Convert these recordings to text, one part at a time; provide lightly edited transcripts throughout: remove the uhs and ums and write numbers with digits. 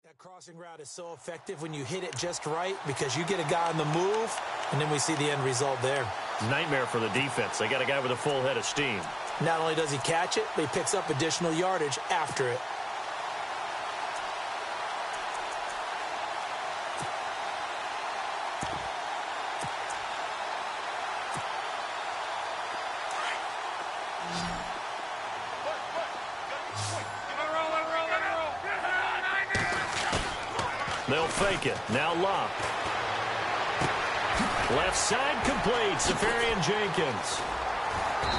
That crossing route is so effective when you hit it just right because you get a guy on the move, and then we see the end result there. Nightmare for the defense. They got a guy with a full head of steam. Not only does he catch it, but he picks up additional yardage after it. They'll fake it. Now Locke. Left side complete. Safarian Jenkins.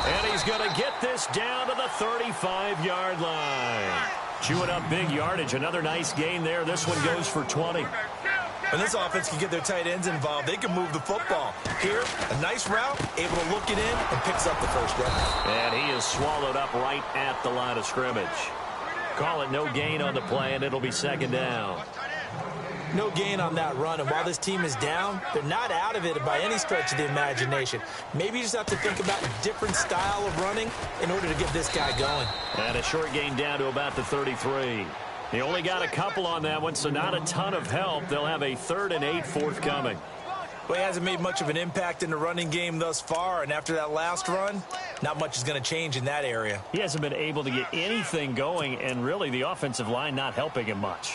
And he's going to get this down to the 35-yard line. Chewing up big yardage. Another nice gain there. This one goes for 20. When this offense can get their tight ends involved, they can move the football. Here, a nice route, able to look it in, and picks up the first down. And he is swallowed up right at the line of scrimmage. Call it no gain on the play, and it'll be second down. No gain on that run, and while this team is down, they're not out of it by any stretch of the imagination. Maybe you just have to think about a different style of running in order to get this guy going. And a short gain down to about the 33. He only got a couple on that one, so not a ton of help. They'll have a 3rd and 8 forthcoming. Well, he hasn't made much of an impact in the running game thus far, and after that last run, not much is going to change in that area. He hasn't been able to get anything going, and really the offensive line not helping him much.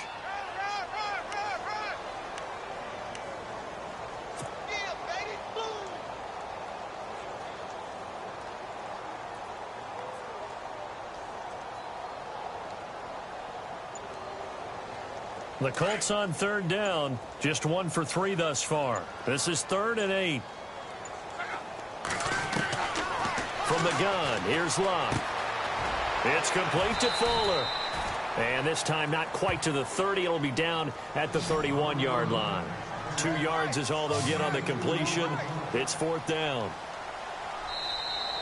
The Colts on 3rd down. Just 1 for 3 thus far. This is 3rd and 8. From the gun, here's Locke. It's complete to Fuller. And this time not quite to the 30. It'll be down at the 31-yard line. 2 yards is all they'll get on the completion. It's 4th down.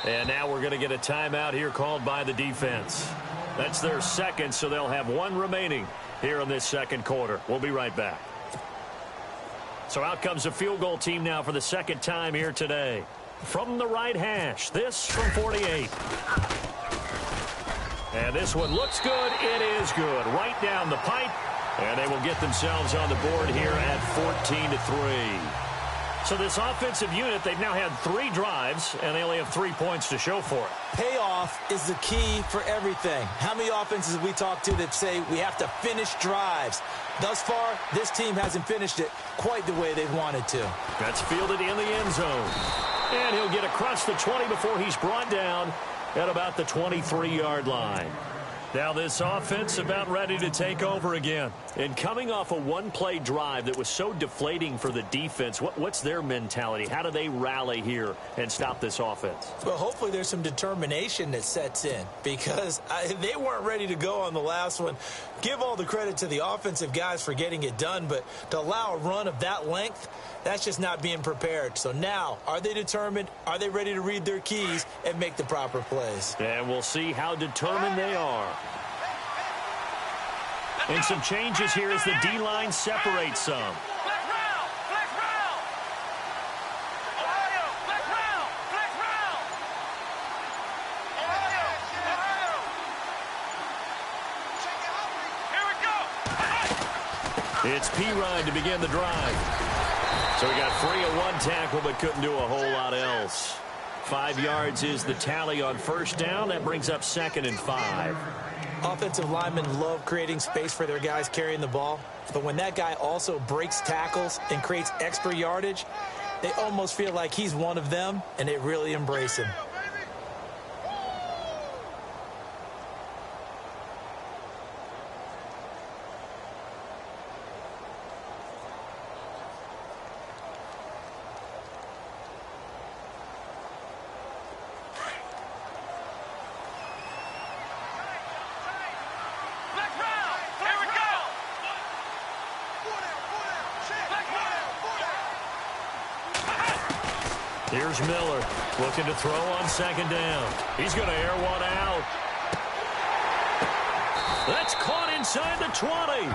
And now we're going to get a timeout here called by the defense. That's their second, so they'll have 1 remaining here in this second quarter. We'll be right back. So out comes a field goal team now for the second time here today. From the right hash, this from 48. And this one looks good. It is good. Right down the pipe. And they will get themselves on the board here at 14-3. So this offensive unit, they've now had 3 drives, and they only have 3 points to show for it. Payoff is the key for everything. How many offenses have we talked to that say we have to finish drives? Thus far, this team hasn't finished it quite the way they've wanted to. That's fielded in the end zone. And he'll get across the 20 before he's brought down at about the 23-yard line. Now this offense about ready to take over again. And coming off a 1-play drive that was so deflating for the defense, what's their mentality? How do they rally here and stop this offense? Well, hopefully there's some determination that sets in because they weren't ready to go on the last one. Give all the credit to the offensive guys for getting it done, but to allow a run of that length, that's just not being prepared. So now, are they determined? Are they ready to read their keys and make the proper plays? And we'll see how determined they are. And some changes here as the D-line separates some. It's P-Ride to begin the drive. So we got 3 at 1 tackle, but couldn't do a whole lot else. 5 yards is the tally on first down. That brings up 2nd and 5. Offensive linemen love creating space for their guys carrying the ball. But when that guy also breaks tackles and creates extra yardage, they almost feel like he's one of them, and they really embrace him. Here's Miller looking to throw on 2nd down. He's going to air one out. That's caught inside the 20.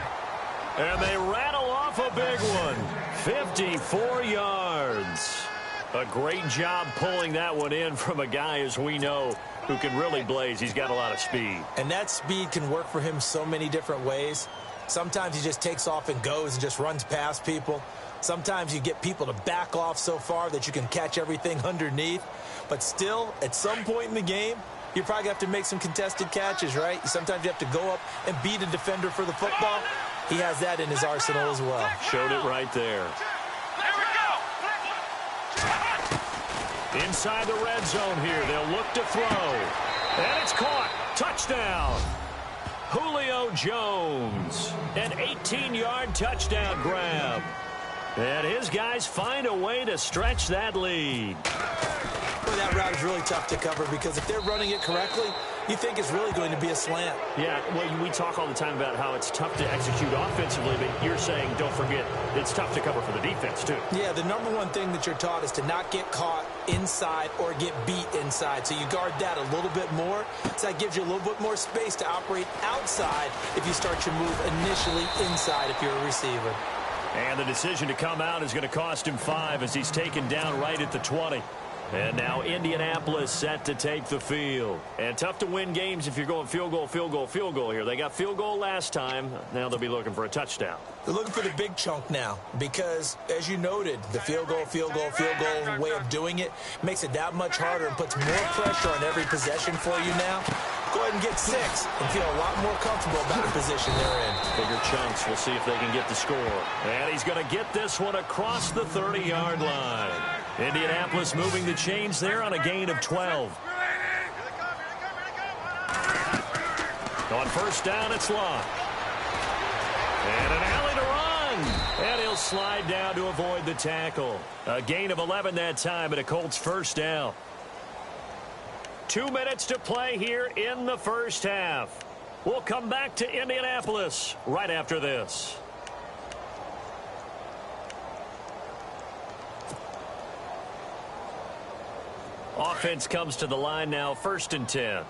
And they rattle off a big one. 54 yards. A great job pulling that one in from a guy, as we know, who can really blaze. He's got a lot of speed. And that speed can work for him so many different ways. Sometimes he just takes off and goes and just runs past people. Sometimes you get people to back off so far that you can catch everything underneath. But still, at some point in the game, you probably have to make some contested catches, right? Sometimes you have to go up and beat a defender for the football. He has that in his arsenal as well. Showed it right there. Inside the red zone here, they'll look to throw. And it's caught. Touchdown. Julio Jones. An 18-yard touchdown grab. And his guys find a way to stretch that lead. Well, that route is really tough to cover because if they're running it correctly, you think it's really going to be a slant. Yeah, well, we talk all the time about how it's tough to execute offensively, but you're saying, don't forget, it's tough to cover for the defense, too. Yeah, the number one thing that you're taught is to not get caught inside or get beat inside. So you guard that a little bit more. So that gives you a little bit more space to operate outside if you start your move initially inside if you're a receiver. And the decision to come out is going to cost him 5 as he's taken down right at the 20. And now Indianapolis set to take the field. And tough to win games if you're going field goal, field goal, field goal here. They got field goal last time. Now they'll be looking for a touchdown. They're looking for the big chunk now because, as you noted, the field goal, field goal, field goal way of doing it makes it that much harder and puts more pressure on every possession for you now. Go ahead and get 6 and feel a lot more comfortable about the position they're in. Bigger chunks. We'll see if they can get the score. And he's going to get this one across the 30-yard line. Indianapolis moving the chains there on a gain of 12. On first down, it's Locke. And an alley to run. And he'll slide down to avoid the tackle. A gain of 11 that time and a Colts first down. 2 minutes to play here in the first half. We'll come back to Indianapolis right after this. Offense comes to the line now, 1st and 10.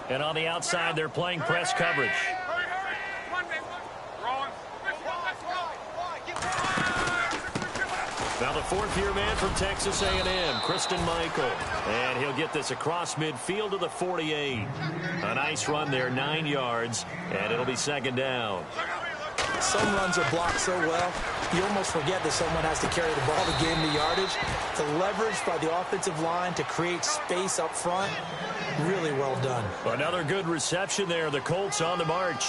And on the outside, they're playing press coverage. Now the 4th-year man from Texas A&M, Christine Michael. And he'll get this across midfield to the 48. A nice run there, 9 yards, and it'll be 2nd down. Some runs are blocked so well, you almost forget that someone has to carry the ball to gain the yardage. The leverage by the offensive line to create space up front, really well done. Another good reception there. The Colts on the march.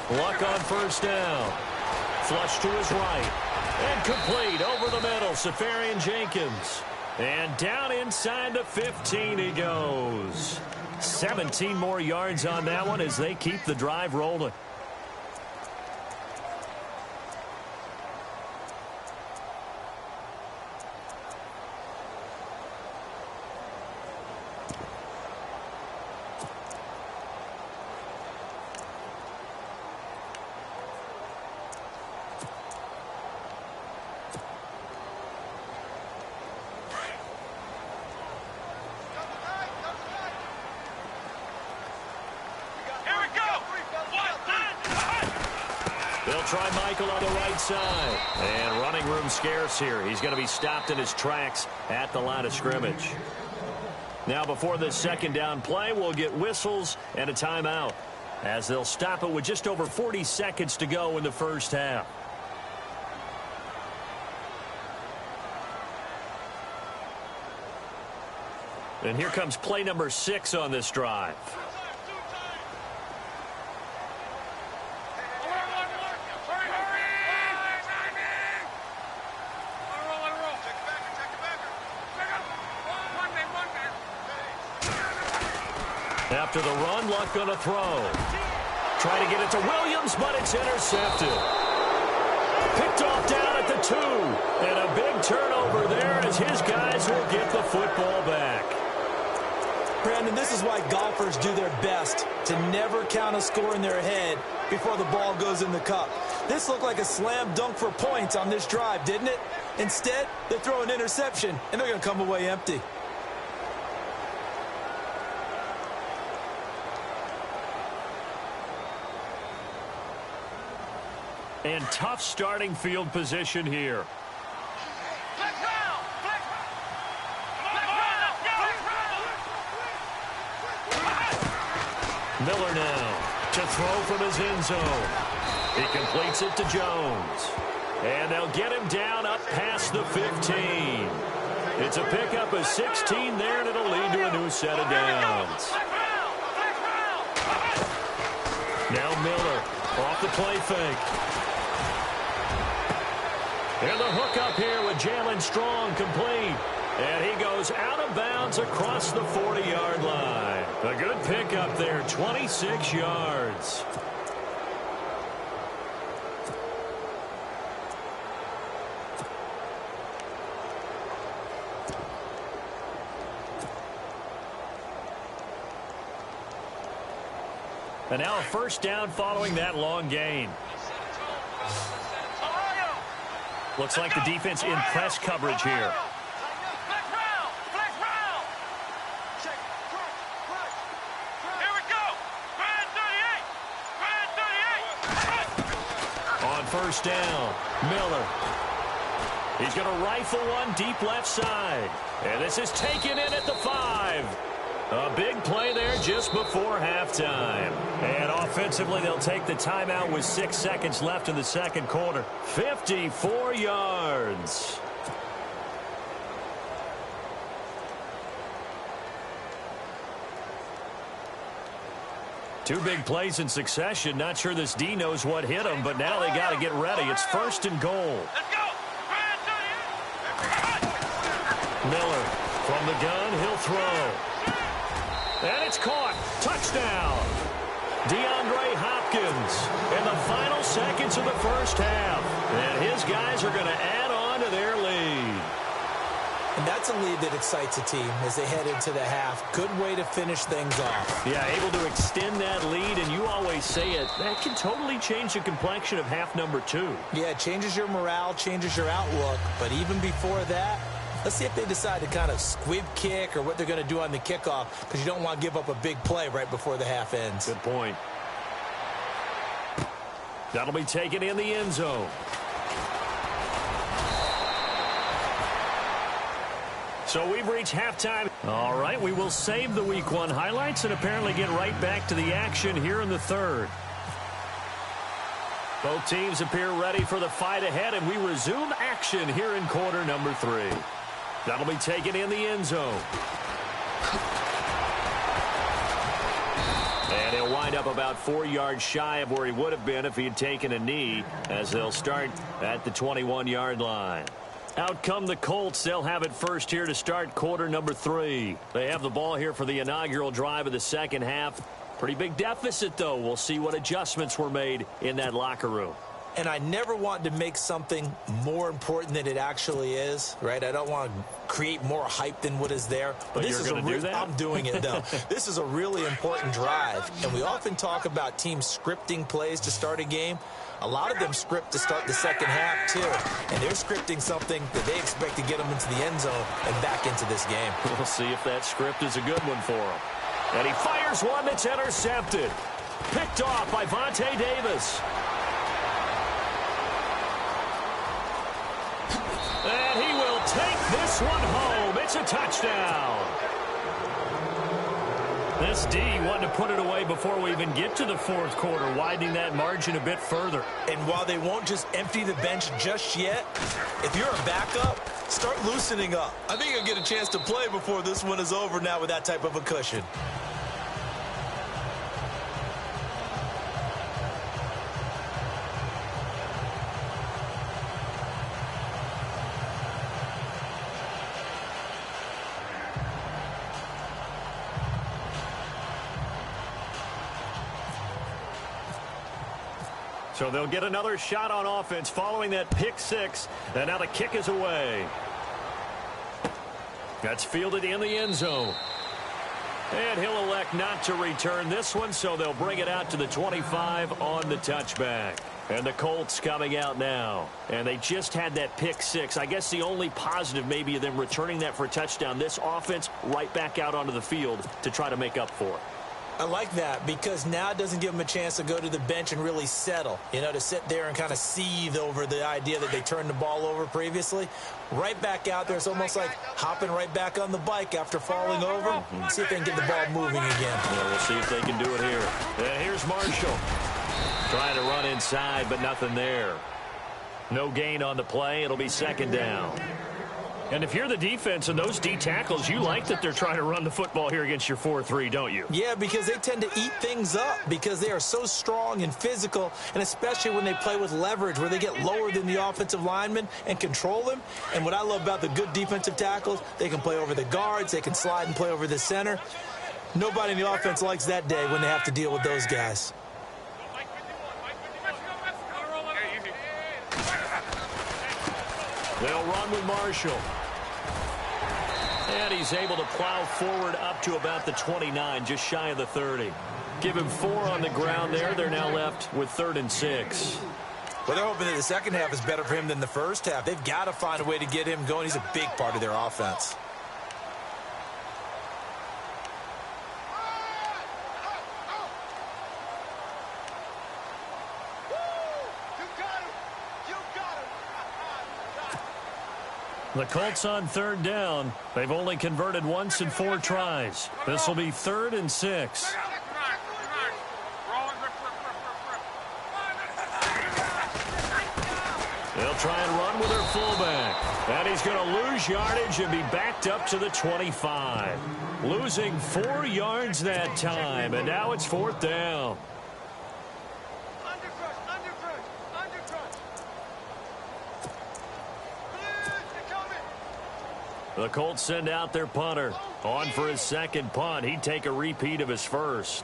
Luck on first down. Flush to his right. And complete over the middle. Safarian Jenkins. And down inside the 15 he goes. 17 more yards on that one as they keep the drive rolling. They'll try Michael on the right side. And running room scarce here. He's going to be stopped in his tracks at the line of scrimmage. Now before this 2nd down play, we'll get whistles and a timeout as they'll stop it with just over 40 seconds to go in the first half. And here comes play number 6 on this drive. After the run, Luck going to throw. Trying to get it to Williams, but it's intercepted. Picked off down at the 2. And a big turnover there as his guys will get the football back. Brandon, this is why golfers do their best to never count a score in their head before the ball goes in the cup. This looked like a slam dunk for points on this drive, didn't it? Instead, they throw an interception, and they're going to come away empty. And tough starting field position here. Miller now to throw from his end zone. He completes it to Jones. And they'll get him down up past the 15. It's a pickup of 16 there, and it'll lead to a new set of downs. Now Miller off the play fake. And the hook up here with Jalen Strong complete. And he goes out of bounds across the 40-yard line. A good pickup there, 26 yards. And now a first down following that long gain. Looks like the defense in press coverage here. On first down, Miller. He's going to rifle one deep left side. And this is taken in at the 5. A big play there just before halftime. And offensively, they'll take the timeout with 6 seconds left in the second quarter. 54 yards. Two big plays in succession. Not sure this D knows what hit him, but now they got to get ready. It's first and goal. Let's go. Miller from the gun. He'll throw. And it's caught. Touchdown. DeAndre Hopkins in the final seconds of the first half. And his guys are going to add on to their lead. And that's a lead that excites a team as they head into the half. Good way to finish things off. Yeah, able to extend that lead, and you always say it, that can totally change the complexion of half number 2. Yeah, it changes your morale, changes your outlook. But even before that, let's see if they decide to kind of squib kick or what they're going to do on the kickoff, because you don't want to give up a big play right before the half ends. Good point. That'll be taken in the end zone. So we've reached halftime. All right, we will save the Week 1 highlights and apparently get right back to the action here in the third. Both teams appear ready for the fight ahead, and we resume action here in quarter number 3. That'll be taken in the end zone. And he'll wind up about 4 yards shy of where he would have been if he had taken a knee, as they'll start at the 21-yard line. Out come the Colts. They'll have it first here to start quarter number 3. They have the ball here for the inaugural drive of the second half. Pretty big deficit, though. We'll see what adjustments were made in that locker room. And I never want to make something more important than it actually is, right? I don't want to create more hype than what is there. But this is do that? I'm doing it, though. This is a really important drive. And we often talk about teams scripting plays to start a game. A lot of them script to start the second half, too. And they're scripting something that they expect to get them into the end zone and back into this game. We'll see if that script is a good one for them. And he fires one that's intercepted. Picked off by Vontae Davis. And he will take this one home. It's a touchdown. This D wanted to put it away before we even get to the fourth quarter, widening that margin a bit further. And while they won't just empty the bench just yet, if you're a backup, start loosening up. I think you'll get a chance to play before this one is over now with that type of a cushion. So they'll get another shot on offense following that pick 6. And now the kick is away. That's fielded in the end zone. And he'll elect not to return this one, so they'll bring it out to the 25 on the touchback. And the Colts coming out now. And they just had that pick 6. I guess the only positive maybe of them returning that for a touchdown. This offense right back out onto the field to try to make up for it. I like that because now it doesn't give them a chance to go to the bench and really settle, to sit there and kind of seethe over the idea that they turned the ball over previously. Right back out there, it's almost like hopping right back on the bike after falling over. See if they can get the ball moving again. Yeah, we'll see if they can do it here. And here's Marshall. Trying to run inside, but nothing there. No gain on the play. It'll be second down. And if you're the defense and those D tackles, you like that they're trying to run the football here against your 4-3, don't you? Yeah, because they tend to eat things up because they are so strong and physical, and especially when they play with leverage where they get lower than the offensive linemen and control them. And what I love about the good defensive tackles, they can play over the guards, they can slide and play over the center. Nobody in the offense likes that day when they have to deal with those guys. They'll run with Marshall. And he's able to plow forward up to about the 29, just shy of the 30. Give him 4 on the ground there. They're now left with 3rd and 6. Well, they're hoping that the second half is better for him than the first half. They've got to find a way to get him going. He's a big part of their offense. The Colts on 3rd down. They've only converted once in 4 tries. This will be 3rd and 6. They'll try and run with their fullback. And he's going to lose yardage and be backed up to the 25. Losing 4 yards that time, and now it's 4th down. The Colts send out their punter. On for his second punt. He'd take a repeat of his first.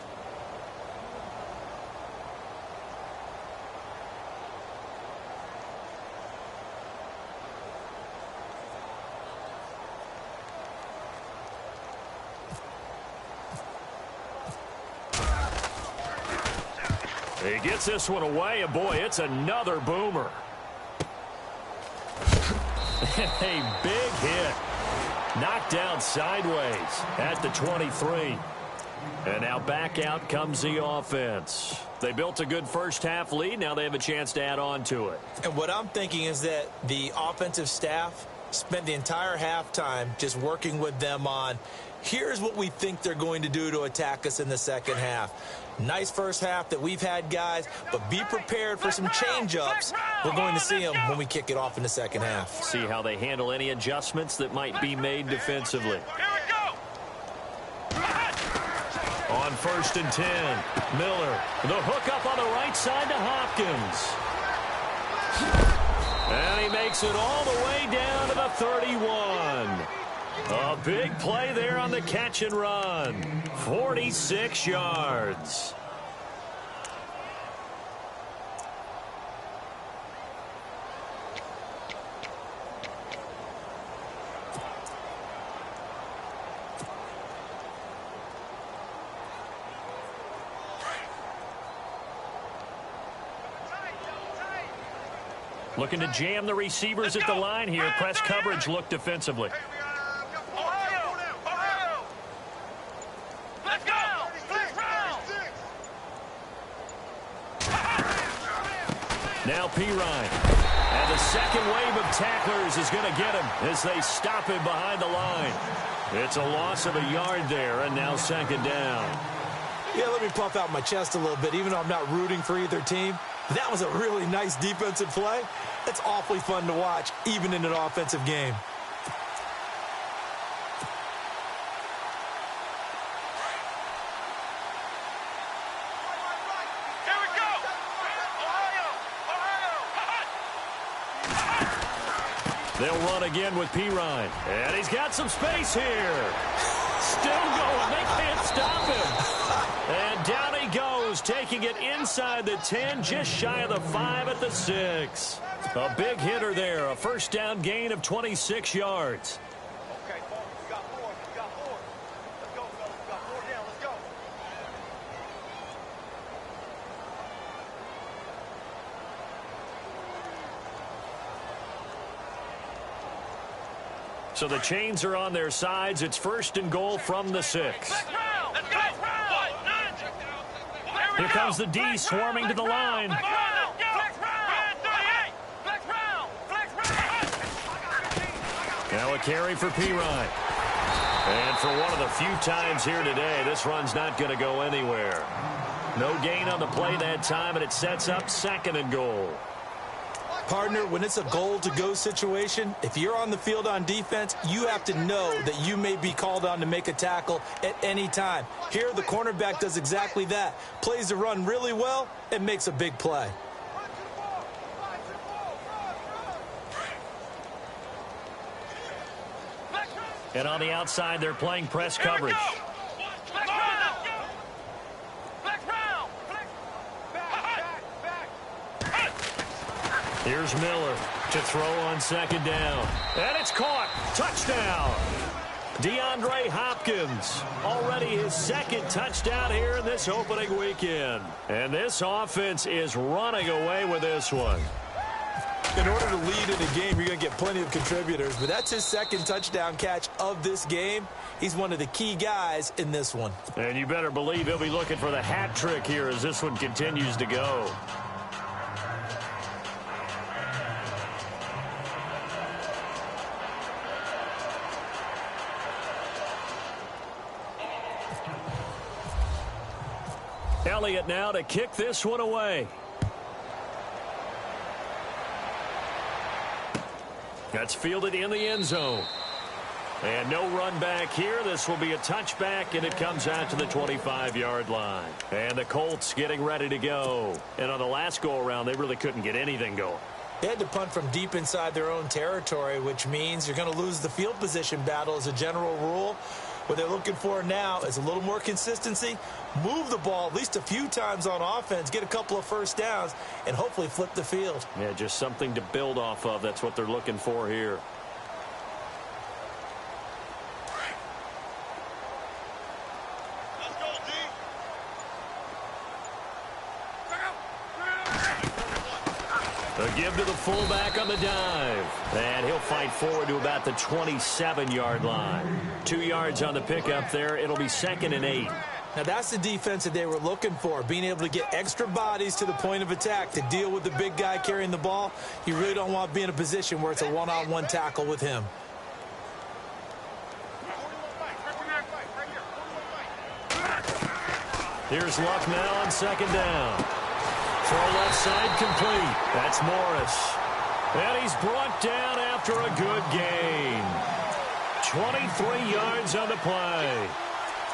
He gets this one away, and boy, it's another boomer. A big hit. Knocked down sideways at the 23. And now back out comes the offense. They built a good first half lead. Now they have a chance to add on to it. And what I'm thinking is that the offensive staff spent the entire halftime just working with them on, here's what we think they're going to do to attack us in the second half. Nice first half that we've had, guys, but be prepared for some change-ups. We're going to see them when we kick it off in the second half. See how they handle any adjustments that might be made defensively. On 1st and 10, Miller. The hook up on the right side to Hopkins. And he makes it all the way down to the 31. A big play there on the catch and run. 46 yards. Looking to jam the receivers at the line here. Press coverage look defensively. Now Pirine. And the second wave of tacklers is going to get him as they stop him behind the line. It's a loss of a yard there, and now second down. Yeah, let me puff out my chest a little bit, even though I'm not rooting for either team. That was a really nice defensive play. It's awfully fun to watch, even in an offensive game. They'll run again with Pirine. And he's got some space here. Still going. They can't stop him. And down he goes, taking it inside the 10, just shy of the 5 at the 6. A big hitter there. A first down gain of 26 yards. Okay, folks, we got 4. We got 4. Let's go, fellas. We got 4 down. Let's go. So the chains are on their sides. It's 1st and goal from the 6. Let's go. 1, 9, Here comes the D swarming to the line. Now a carry for Pirine. And for one of the few times here today, this run's not going to go anywhere. No gain on the play that time, and it sets up 2nd and goal. Partner, when it's a goal-to-go situation, if you're on the field on defense, you have to know that you may be called on to make a tackle at any time. Here, the cornerback does exactly that. Plays the run really well and makes a big play. And on the outside, they're playing press coverage. Here's Miller to throw on 2nd down. And it's caught. Touchdown. DeAndre Hopkins. Already his 2nd touchdown here in this opening weekend. And this offense is running away with this one. In order to lead in a game, you're going to get plenty of contributors, but that's his 2nd touchdown catch of this game. He's one of the key guys in this one. And you better believe he'll be looking for the hat trick here as this one continues to go. Elliott now to kick this one away. That's fielded in the end zone. And no run back here. This will be a touchback, and it comes out to the 25-yard line. And the Colts getting ready to go. And on the last go-around, they really couldn't get anything going. They had to punt from deep inside their own territory, which means you're going to lose the field position battle as a general rule. What they're looking for now is a little more consistency, move the ball at least a few times on offense, get a couple of first downs, and hopefully flip the field. Yeah, just something to build off of. That's what they're looking for here. A give to the fullback on the dive. And he'll fight forward to about the 27-yard line. 2 yards on the pickup there. It'll be 2nd and 8. Now, that's the defense that they were looking for, being able to get extra bodies to the point of attack to deal with the big guy carrying the ball. You really don't want to be in a position where it's a one-on-one tackle with him. Here's Luck now on 2nd down. Throw left side complete. That's Morris. And he's brought down after a good gain. 23 yards on the play.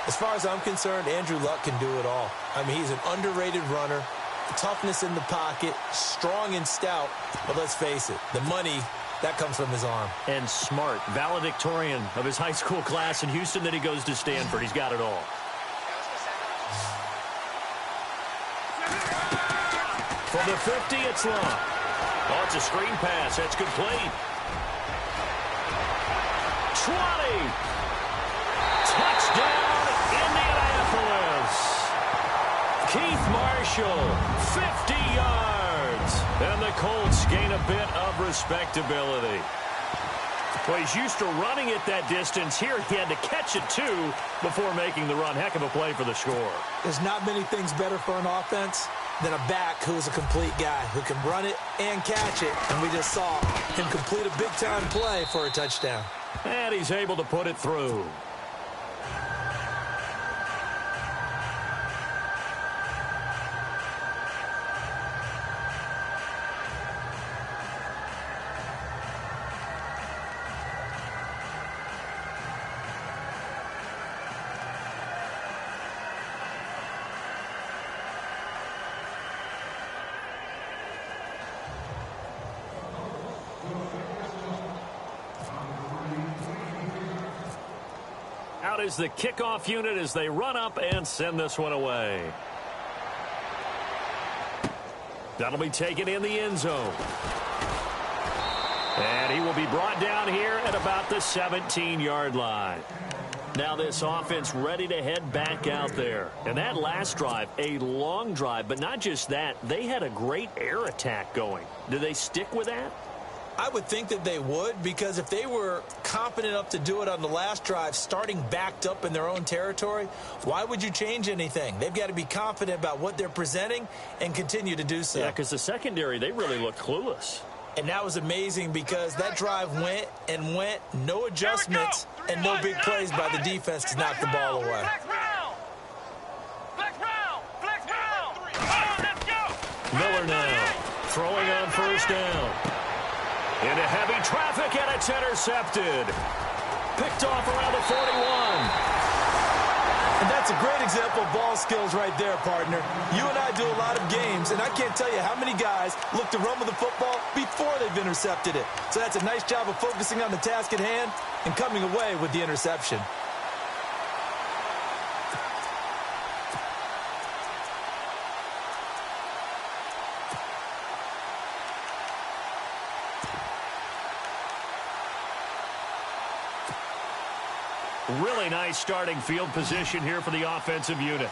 As far as I'm concerned, Andrew Luck can do it all. I mean, he's an underrated runner, toughness in the pocket, strong and stout. But let's face it, the money, that comes from his arm. And smart, valedictorian of his high school class in Houston. Then he goes to Stanford. He's got it all. From the 50, it's Luck. Oh, it's a screen pass. That's complete. 20. Touchdown, Indianapolis. Keith Marshall, 50 yards. And the Colts gain a bit of respectability. Well, he's used to running it that distance. Here he had to catch it, too, before making the run. Heck of a play for the score. There's not many things better for an offense than a back who is a complete guy who can run it and catch it. And we just saw him complete a big-time play for a touchdown. And he's able to put it through. Out is the kickoff unit as they run up and send this one away. That'll be taken in the end zone. And he will be brought down here at about the 17-yard line. Now this offense ready to head back out there. And that last drive, a long drive, but not just that. They had a great air attack going. Do they stick with that? I would think that they would, because if they were confident enough to do it on the last drive, starting backed up in their own territory, why would you change anything? They've got to be confident about what they're presenting and continue to do so. Yeah, because the secondary, they really look clueless. And that was amazing because that drive went and went, no adjustments, and no big plays by the defense to knock the ball away. Miller now throwing on first down. Into heavy traffic, and it's intercepted. Picked off around the 41. And that's a great example of ball skills right there, partner. You and I do a lot of games, and I can't tell you how many guys look to run with the football before they've intercepted it. So that's a nice job of focusing on the task at hand and coming away with the interception. Really nice starting field position here for the offensive unit.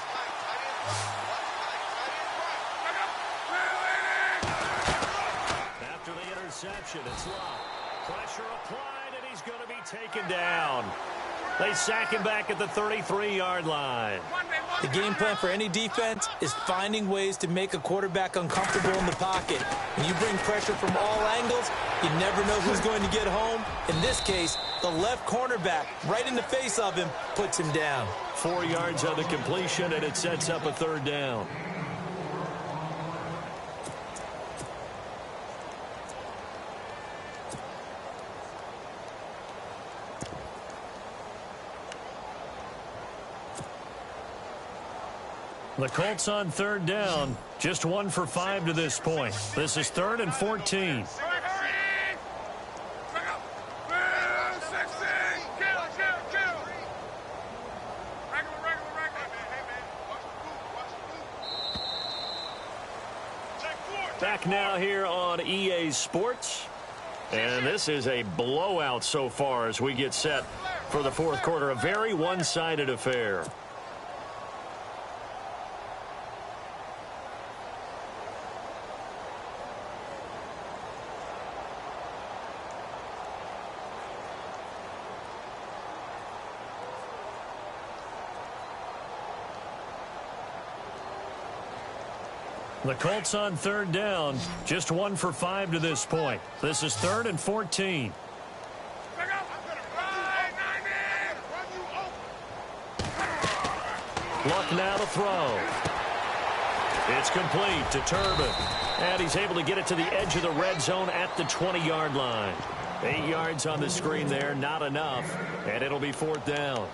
After the interception, it's locked. Pressure applied, and he's going to be taken down. They sack him back at the 33-yard line. The game plan for any defense is finding ways to make a quarterback uncomfortable in the pocket. When you bring pressure from all angles, you never know who's going to get home. In this case, the left cornerback, right in the face of him, puts him down. 4 yards on the completion, and it sets up a third down. The Colts on third down, just 1 for 5 to this point. This is 3rd and 14. Back now here on EA Sports. And this is a blowout so far as we get set for the fourth quarter. A very one-sided affair. The Colts on third down, just 1 for 5 to this point. This is 3rd and 14. Luck now to throw. It's complete to Turbin. And he's able to get it to the edge of the red zone at the 20-yard line. 8 yards on the screen there, not enough. And it'll be 4th down.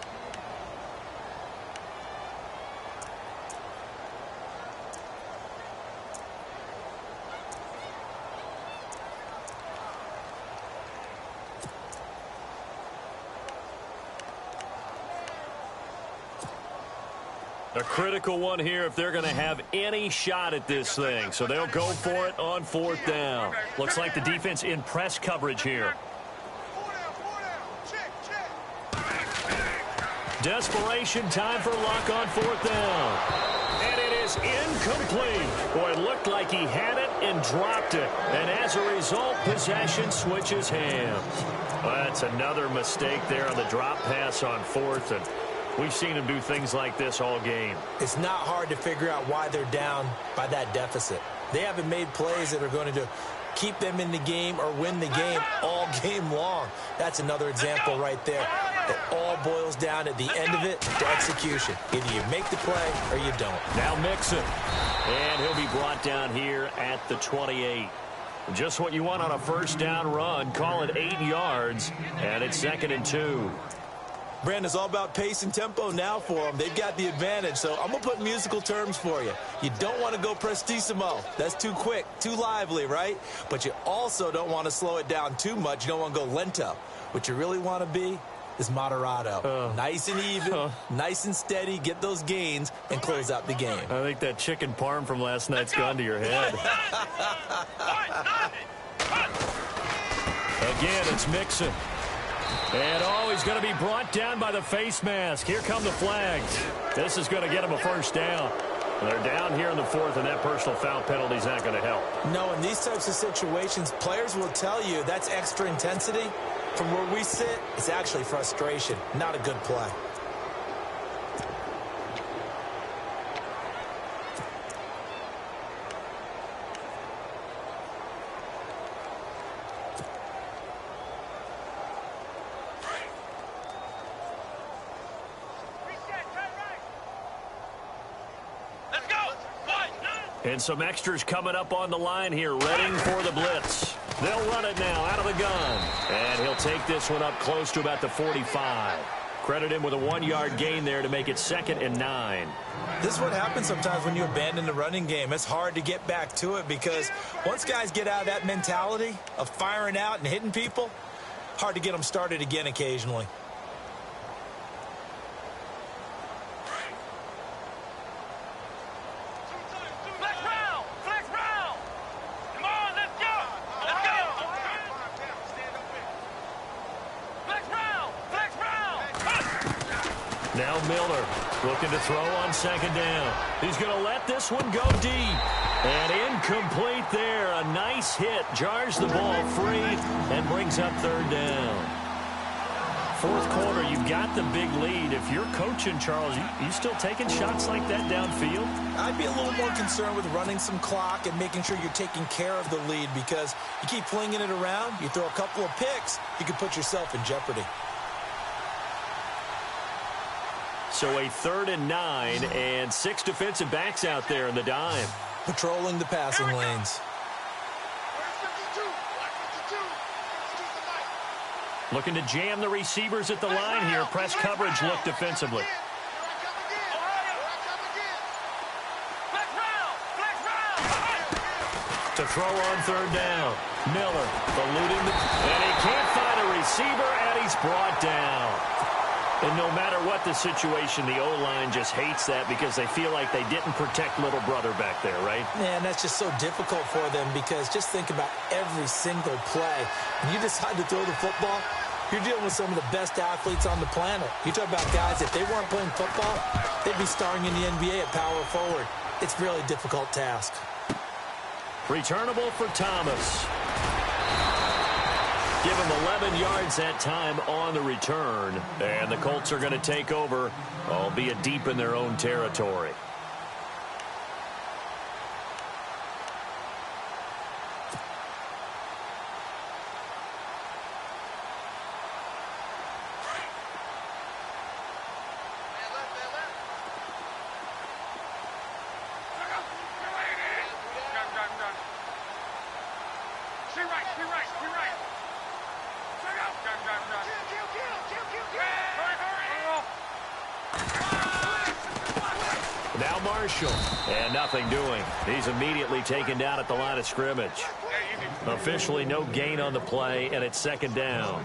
A critical one here if they're going to have any shot at this thing. So they'll go for it on 4th down. Looks like the defense in press coverage here. Desperation time for Luck on 4th down. And it is incomplete. Boy, it looked like he had it and dropped it. And as a result, possession switches hands. Well, that's another mistake there on the drop pass on 4th. And we've seen him do things like this all game. It's not hard to figure out why they're down by that deficit. They haven't made plays that are going to keep them in the game or win the game all game long. That's another example right there. It all boils down at the end of it to execution. Either you make the play or you don't. Now Mixon. And he'll be brought down here at the 28. Just what you want on a first down run. Call it 8 yards. And it's 2nd and 2. Brandon, it's all about pace and tempo now for them. They've got the advantage, so I'm going to put musical terms for you. You don't want to go prestissimo. That's too quick, too lively, right? But you also don't want to slow it down too much. You don't want to go lento. What you really want to be is moderato. Nice and even, nice and steady, get those gains, and close out the game. I think that chicken parm from last night's gone to your head. Again, it's Mixon. And, he's going to be brought down by the face mask. Here come the flags. This is going to get him a first down. They're down here in the fourth, and that personal foul penalty is not going to help. No, in these types of situations, players will tell you that's extra intensity. From where we sit, it's actually frustration, not a good play. And some extras coming up on the line here, readying for the blitz. They'll run it now out of the gun. And he'll take this one up close to about the 45. Credit him with a 1-yard gain there to make it 2nd and 9. This is what happens sometimes when you abandon the running game. It's hard to get back to it because once guys get out of that mentality of firing out and hitting people, hard to get them started again occasionally. Now Miller looking to throw on 2nd down. He's going to let this one go deep. And incomplete there. A nice hit. Jars the ball free and brings up 3rd down. 4th quarter, you've got the big lead. If you're coaching, Charles, you still taking shots like that downfield? I'd be a little more concerned with running some clock and making sure you're taking care of the lead because you keep flinging it around, you throw a couple of picks, you could put yourself in jeopardy. So a 3rd and 9 and 6 defensive backs out there in the dime. Patrolling the passing lanes. Looking to jam the receivers at the line here. Press coverage look defensively. To throw on 3rd down. Miller eluding and he can't find a receiver, and he's brought down. And no matter what the situation, the O-line just hates that because they feel like they didn't protect little brother back there, right? Man, that's just so difficult for them because just think about every single play. When you decide to throw the football, you're dealing with some of the best athletes on the planet. You talk about guys, if they weren't playing football, they'd be starring in the NBA at power forward. It's a really difficult task. Returnable for Thomas. Give him 11 yards that time on the return. And the Colts are going to take over, albeit deep in their own territory. Now Marshall, and nothing doing. He's immediately taken down at the line of scrimmage. Officially no gain on the play, and it's 2nd down.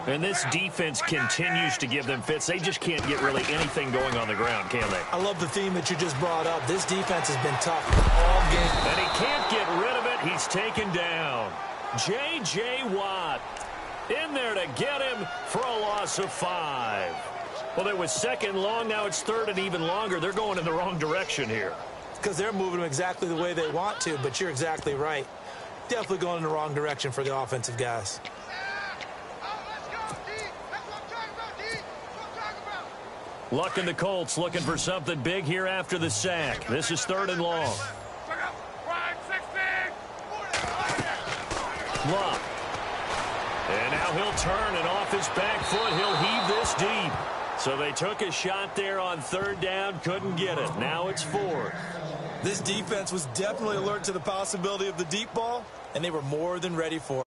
And this defense continues to give them fits. They just can't get really anything going on the ground, can they? I love the theme that you just brought up. This defense has been tough all game. And he can't get rid of it. He's taken down. J.J. Watt in there to get him for a loss of 5. Well, it was 2nd long. Now it's 3rd and even longer. They're going in the wrong direction here. Because they're moving them exactly the way they want to, but you're exactly right. Definitely going in the wrong direction for the offensive guys. Luck in the Colts looking for something big here after the sack. This is 3rd and long. Luck. And now he'll turn, and off his back foot, he'll heave this deep. So they took a shot there on 3rd down, couldn't get it. Now it's 4th. This defense was definitely alert to the possibility of the deep ball, and they were more than ready for it.